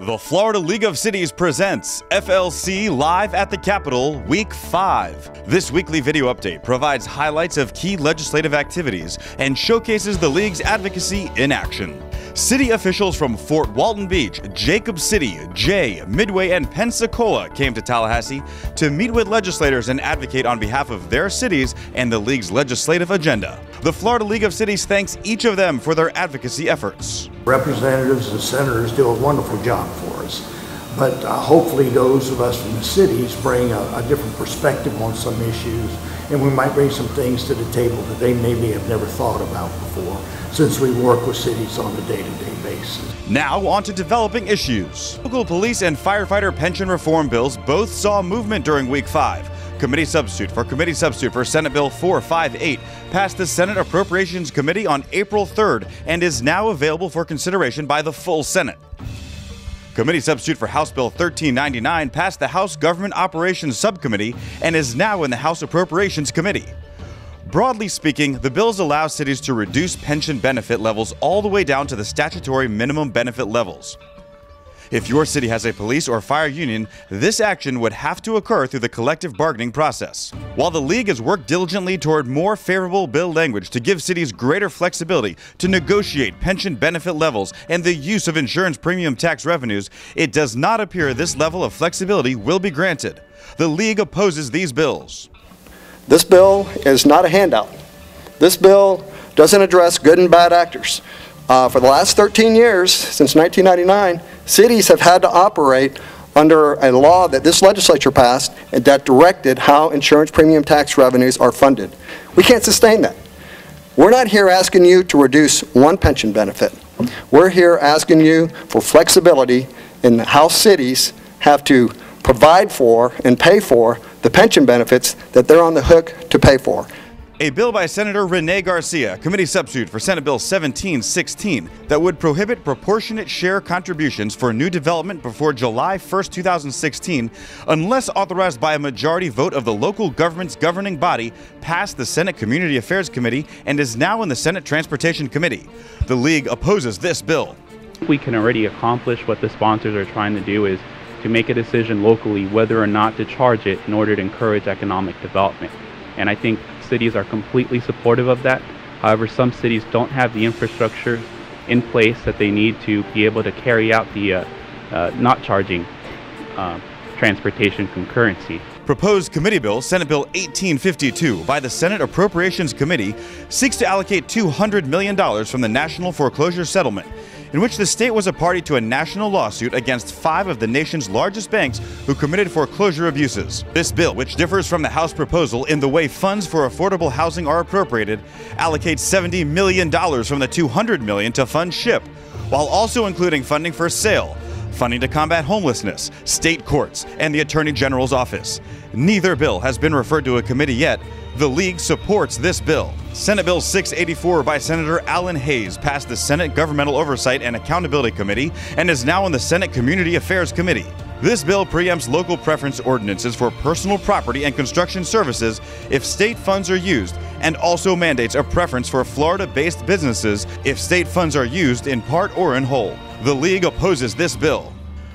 The Florida League of Cities presents FLC Live at the Capitol, Week 5. This weekly video update provides highlights of key legislative activities and showcases the League's advocacy in action. City officials from Fort Walton Beach, Jacob City, Jay, Midway, and Pensacola came to Tallahassee to meet with legislators and advocate on behalf of their cities and the League's legislative agenda. The Florida League of Cities thanks each of them for their advocacy efforts. Representatives and senators do a wonderful job for us, but hopefully those of us from the cities bring a different perspective on some issues, and we might bring some things to the table that they maybe have never thought about before, since we work with cities on a day-to-day basis. Now on to developing issues. Local police and firefighter pension reform bills both saw movement during Week 5. Committee substitute for Senate Bill 458 passed the Senate Appropriations Committee on April 3rd and is now available for consideration by the full Senate. Committee substitute for House Bill 1399 passed the House Government Operations Subcommittee and is now in the House Appropriations Committee. Broadly speaking, the bills allow cities to reduce pension benefit levels all the way down to the statutory minimum benefit levels. If your city has a police or fire union, this action would have to occur through the collective bargaining process. While the League has worked diligently toward more favorable bill language to give cities greater flexibility to negotiate pension benefit levels and the use of insurance premium tax revenues, it does not appear this level of flexibility will be granted. The League opposes these bills. This bill is not a handout. This bill doesn't address good and bad actors. For the last 13 years, since 1999, cities have had to operate under a law that this legislature passed and that directed how insurance premium tax revenues are funded. We can't sustain that. We're not here asking you to reduce one pension benefit. We're here asking you for flexibility in how cities have to provide for and pay for the pension benefits that they're on the hook to pay for. A bill by Senator Rene Garcia, committee substitute for Senate Bill 1716, that would prohibit proportionate share contributions for new development before July 1, 2016, unless authorized by a majority vote of the local government's governing body, passed the Senate Community Affairs Committee and is now in the Senate Transportation Committee. The League opposes this bill. We can already accomplish what the sponsors are trying to do, is to make a decision locally whether or not to charge it in order to encourage economic development. And I think cities are completely supportive of that. However, some cities don't have the infrastructure in place that they need to be able to carry out the not charging transportation concurrency. Proposed committee bill, Senate Bill 1852, by the Senate Appropriations Committee, seeks to allocate $200 million from the National Foreclosure Settlement, in which the state was a party to a national lawsuit against 5 of the nation's largest banks who committed foreclosure abuses. This bill, which differs from the House proposal in the way funds for affordable housing are appropriated, allocates $70 million from the $200 million to fund SHIP, while also including funding for SAIL, funding to combat homelessness, state courts, and the Attorney General's office. Neither bill has been referred to a committee yet. The League supports this bill. Senate Bill 684 by Senator Alan Hayes passed the Senate Governmental Oversight and Accountability Committee and is now in the Senate Community Affairs Committee. This bill preempts local preference ordinances for personal property and construction services if state funds are used, and also mandates a preference for Florida-based businesses if state funds are used in part or in whole. The League opposes this bill.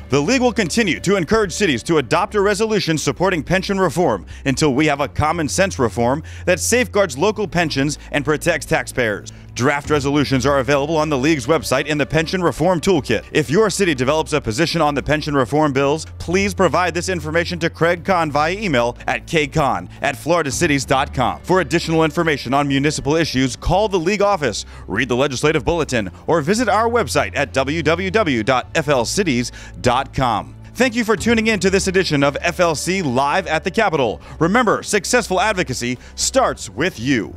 The League will continue to encourage cities to adopt a resolution supporting pension reform until we have a common sense reform that safeguards local pensions and protects taxpayers. Draft resolutions are available on the League's website in the Pension Reform Toolkit. If your city develops a position on the pension reform bills, please provide this information to Craig Kahn via email at kcon@floridacities.com. For additional information on municipal issues, call the League office, read the legislative bulletin, or visit our website at www.flcities.com. Thank you for tuning in to this edition of FLC Live at the Capitol. Remember, successful advocacy starts with you.